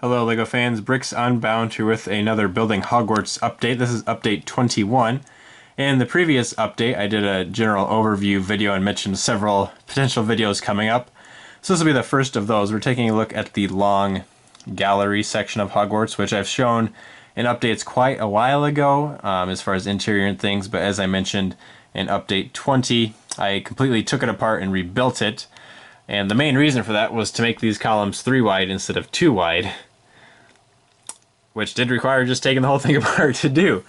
Hello LEGO fans, Bricks Unbound here with another Building Hogwarts update. This is update 21. In the previous update I did a general overview video and mentioned several potential videos coming up. So this will be the first of those. We're taking a look at the long gallery section of Hogwarts, which I've shown in updates quite a while ago as far as interior and things, but as I mentioned in update 20, I completely took it apart and rebuilt it. And the main reason for that was to make these columns 3 wide instead of 2 wide, which did require just taking the whole thing apart to do.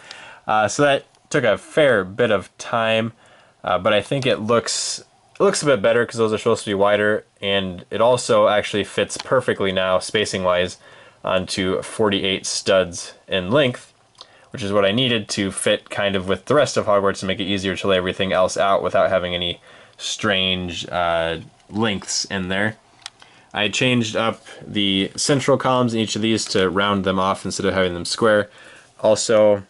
So that took a fair bit of time, but I think it looks a bit better because those are supposed to be wider, and it also actually fits perfectly now, spacing-wise, onto 48 studs in length, which is what I needed to fit kind of with the rest of Hogwarts to make it easier to lay everything else out without having any strange lengths in there. I changed up the central columns in each of these to round them off instead of having them square. Also,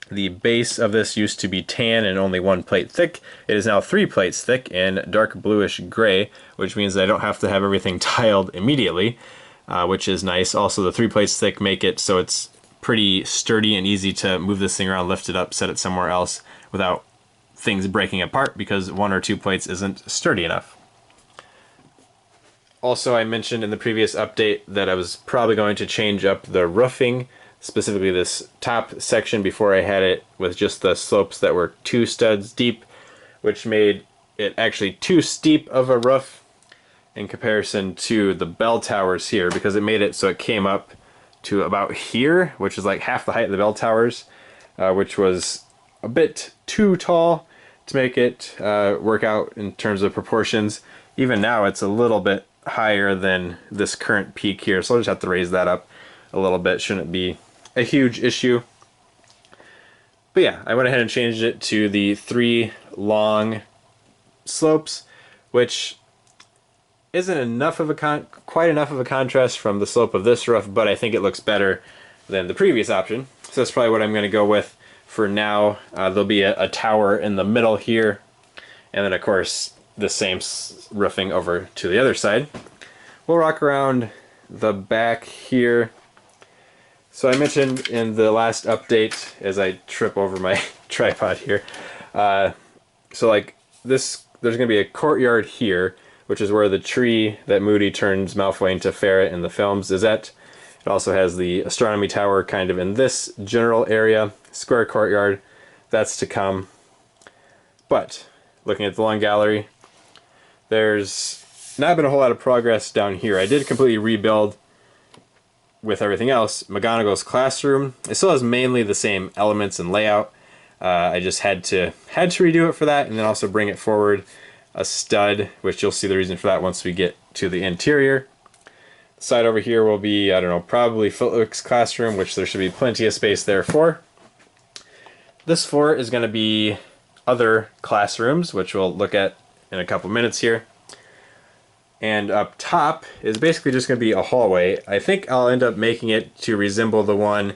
the base of this used to be tan and only 1 plate thick. It is now 3 plates thick and dark bluish gray, which means that I don't have to have everything tiled immediately, which is nice. Also, the 3 plates thick make it so it's pretty sturdy and easy to move this thing around, lift it up, set it somewhere else without things breaking apart because 1 or 2 plates isn't sturdy enough. Also, I mentioned in the previous update that I was probably going to change up the roofing, specifically this top section, before I had it with just the slopes that were 2 studs deep, which made it actually too steep of a roof in comparison to the bell towers here, because it made it so it came up to about here, which is like half the height of the bell towers, which was a bit too tall to make it work out in terms of proportions. Even now it's a little bit higher than this current peak here, so I'll just have to raise that up a little bit. Shouldn't be a huge issue. But yeah, I went ahead and changed it to the 3 long slopes, which isn't enough of a quite enough of a contrast from the slope of this roof, but I think it looks better than the previous option. So that's probably what I'm going to go with for now. There'll be a tower in the middle here, and then of course the same roofing over to the other side. We'll rock around the back here. So I mentioned in the last update, as I trip over my tripod here, so like this, there's going to be a courtyard here, which is where the tree that Moody turns Malfoy into Ferret in the films is at. It also has the astronomy tower kind of in this general area, square courtyard. That's to come. But looking at the long gallery, there's not been a whole lot of progress down here. I did completely rebuild with everything else McGonagall's classroom. It still has mainly the same elements and layout. I just had to redo it for that, and then also bring it forward a stud, which you'll see the reason for that once we get to the interior. The side over here will be, I don't know, probably Footlook's classroom, which there should be plenty of space there for. This floor is going to be other classrooms, which we'll look at in a couple minutes here. And up top is basically just going to be a hallway. I think I'll end up making it to resemble the one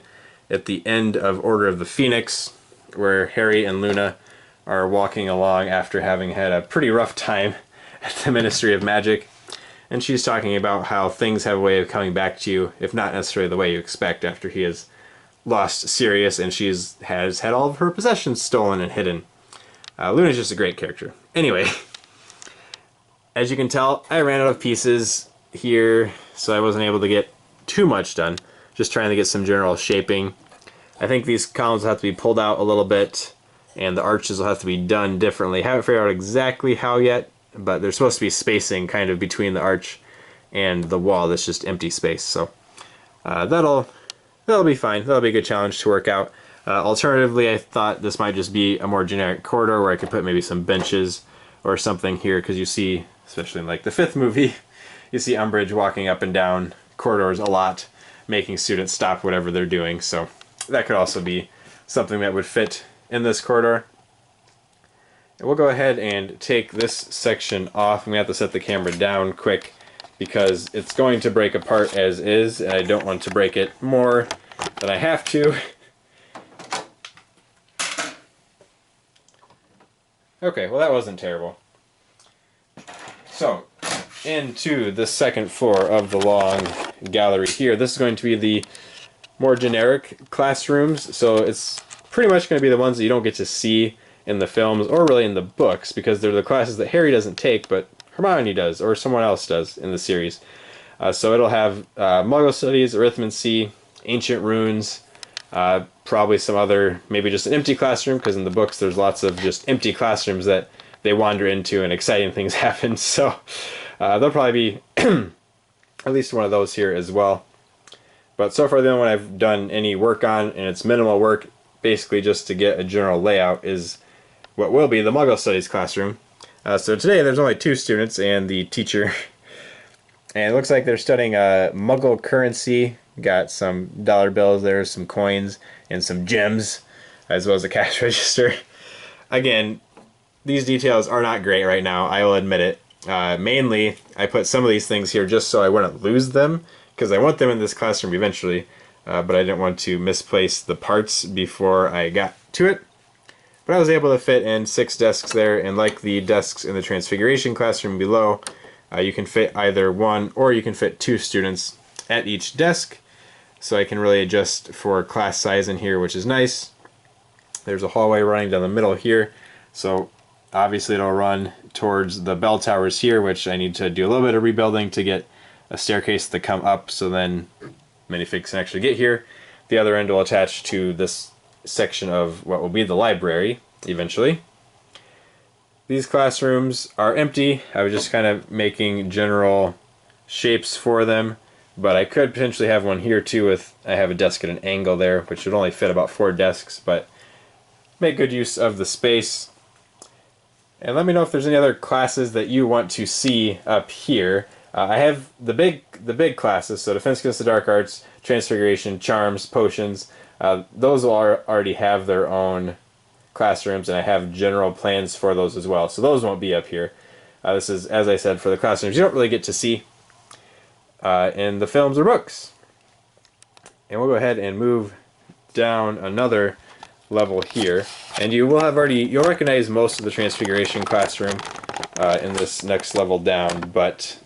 at the end of Order of the Phoenix, where Harry and Luna are walking along after having had a pretty rough time at the Ministry of Magic. And she's talking about how things have a way of coming back to you, if not necessarily the way you expect, after he has lost Sirius and has had all of her possessions stolen and hidden. Luna's just a great character. Anyway, as you can tell, I ran out of pieces here, so I wasn't able to get too much done. Just trying to get some general shaping. I think these columns will have to be pulled out a little bit, and the arches will have to be done differently. Haven't figured out exactly how yet, but there's supposed to be spacing kind of between the arch and the wall that's just empty space. So that'll be fine. That'll be a good challenge to work out. Alternatively, I thought this might just be a more generic corridor where I could put maybe some benches or something here, because you see, especially in like the 5th movie, you see Umbridge walking up and down corridors a lot, making students stop whatever they're doing. So that could also be something that would fit in this corridor. And we'll go ahead and take this section off. I'm going to have to set the camera down quick because it's going to break apart as is, and I don't want to break it more than I have to. Okay, well that wasn't terrible. So, into the second floor of the long gallery here. This is going to be the more generic classrooms, so it's pretty much going to be the ones that you don't get to see in the films or really in the books, because they're the classes that Harry doesn't take, but Hermione does, or someone else does in the series. So it'll have Muggle Studies, Arithmancy, Ancient Runes, probably some other, maybe just an empty classroom, because in the books there's lots of just empty classrooms that they wander into and exciting things happen. So there'll probably be at least one of those here as well. But so far the only one I've done any work on, and it's minimal work, basically just to get a general layout, is what will be the Muggle Studies classroom. So today there's only 2 students and the teacher. And it looks like they're studying Muggle currency. Got some dollar bills there, some coins, and some gems, as well as a cash register. Again, these details are not great right now, I will admit it. Mainly, I put some of these things here just so I wouldn't lose them, because I want them in this classroom eventually, but I didn't want to misplace the parts before I got to it. But I was able to fit in 6 desks there, and like the desks in the Transfiguration Classroom below, you can fit either 1 or you can fit 2 students at each desk, so I can really adjust for class size in here, which is nice. There's a hallway running down the middle here, so obviously it'll run towards the bell towers here, which I need to do a little bit of rebuilding to get a staircase to come up, so then minifigs can actually get here. The other end will attach to this section of what will be the library eventually. These classrooms are empty. I was just kind of making general shapes for them, but I could potentially have one here too. With I have a desk at an angle there, which would only fit about 4 desks, but make good use of the space. And let me know if there's any other classes that you want to see up here. I have the big classes, so Defense Against the Dark Arts, Transfiguration, Charms, Potions. Those will already have their own classrooms, and I have general plans for those as well. So those won't be up here. This is, as I said, for the classrooms you don't really get to see in the films or books. And we'll go ahead and move down another level here, and you'll recognize most of the Transfiguration Classroom in this next level down, but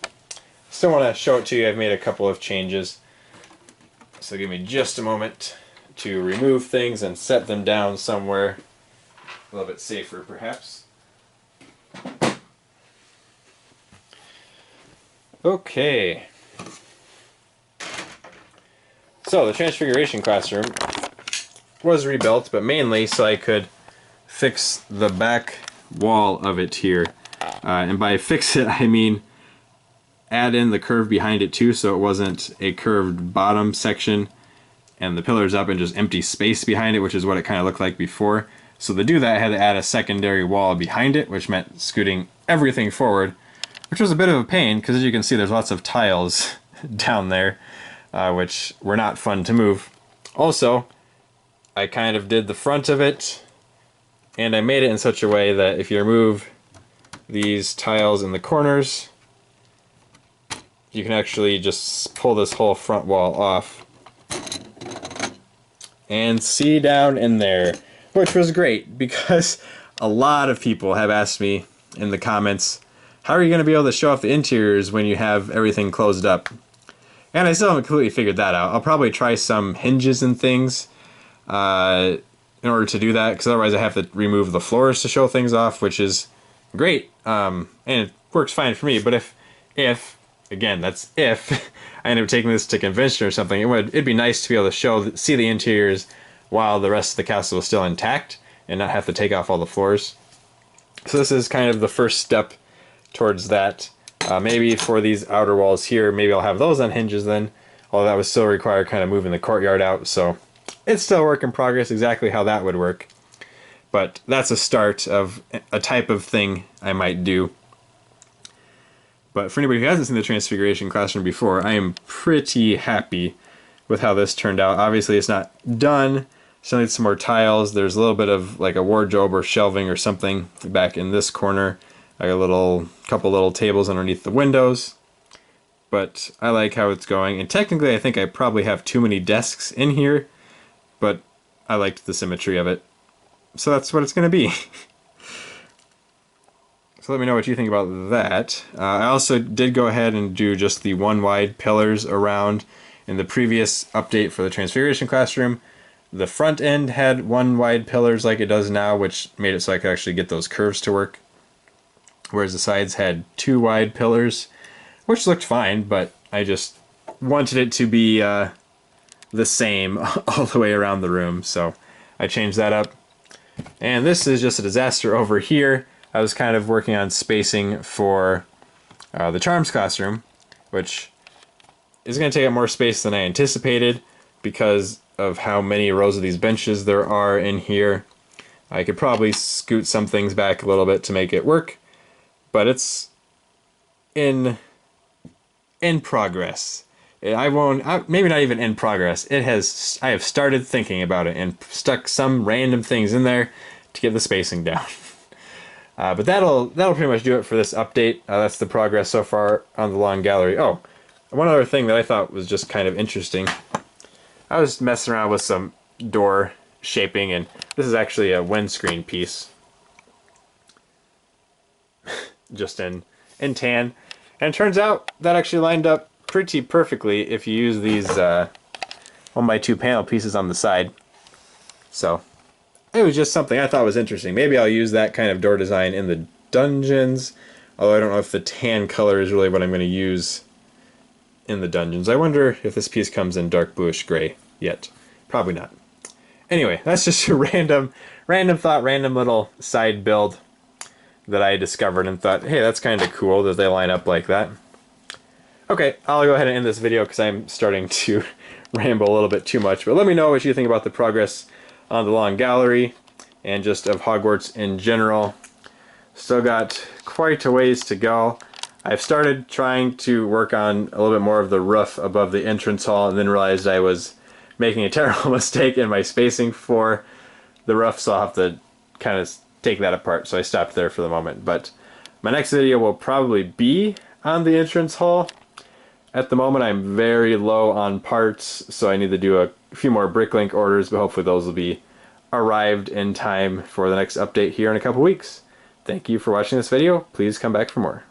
still want to show it to you. I've made a couple of changes, so give me just a moment to remove things and set them down somewhere a little bit safer, perhaps. Okay. So the Transfiguration Classroom was rebuilt, but mainly so I could fix the back wall of it here. And by fix it, I mean add in the curve behind it too, so it wasn't a curved bottom section and the pillars up and just empty space behind it, which is what it kind of looked like before. So to do that, I had to add a secondary wall behind it, which meant scooting everything forward, which was a bit of a pain, because as you can see there's lots of tiles down there, which were not fun to move. Also, I kind of did the front of it, and I made it in such a way that if you remove these tiles in the corners, you can actually just pull this whole front wall off and see down in there, which was great, because a lot of people have asked me in the comments, how are you going to be able to show off the interiors when you have everything closed up? And I still haven't completely figured that out. I'll probably try some hinges and things in order to do that, because otherwise I have to remove the floors to show things off, which is great, and it works fine for me. But if again, that's if I end up taking this to convention or something, it'd be nice to be able to see the interiors while the rest of the castle is still intact and not have to take off all the floors. So this is kind of the first step towards that. Maybe for these outer walls here, maybe I'll have those on hinges then, although that would still require kind of moving the courtyard out, so it's still a work in progress exactly how that would work. But that's a start of a type of thing I might do. But for anybody who hasn't seen the Transfiguration Classroom before, I am pretty happy with how this turned out. Obviously it's not done, still needs some more tiles. There's a little bit of like a wardrobe or shelving or something back in this corner. I got a couple little tables underneath the windows. But I like how it's going, and technically I think I probably have too many desks in here, but I liked the symmetry of it. So that's what it's going to be. So let me know what you think about that. I also did go ahead and do just the one wide pillars around. In the previous update for the Transfiguration Classroom, the front end had one wide pillars like it does now, which made it so I could actually get those curves to work. Whereas the sides had two wide pillars, which looked fine, but I just wanted it to be the same all the way around the room, so I changed that up. And this is just a disaster over here. I was kind of working on spacing for the Charms classroom, which is going to take up more space than I anticipated because of how many rows of these benches there are in here. I could probably scoot some things back a little bit to make it work, but it's in progress. Maybe not even in progress. I have started thinking about it and stuck some random things in there to get the spacing down. But that'll pretty much do it for this update. That's the progress so far on the long gallery. Oh, one other thing that I thought was just kind of interesting. I was messing around with some door shaping, and this is actually a windscreen piece. Just in tan. And it turns out that actually lined up pretty perfectly if you use these 1x2 panel pieces on the side. So it was just something I thought was interesting. Maybe I'll use that kind of door design in the dungeons, although I don't know if the tan color is really what I'm going to use in the dungeons. I wonder if this piece comes in dark bluish gray yet. Probably not. Anyway, that's just a random thought, random little side build that I discovered and thought, hey, that's kind of cool that they line up like that. Okay, I'll go ahead and end this video because I'm starting to ramble a little bit too much, but let me know what you think about the progress on the long gallery and just of Hogwarts in general. Still got quite a ways to go. I've started trying to work on a little bit more of the roof above the entrance hall and then realized I was making a terrible mistake in my spacing for the roof, so I'll have to kind of take that apart, so I stopped there for the moment. But my next video will probably be on the entrance hall. At the moment I'm very low on parts, so I need to do a few more bricklink orders, but hopefully those will be arrived in time for the next update here in a couple weeks. Thank you for watching this video. Please come back for more.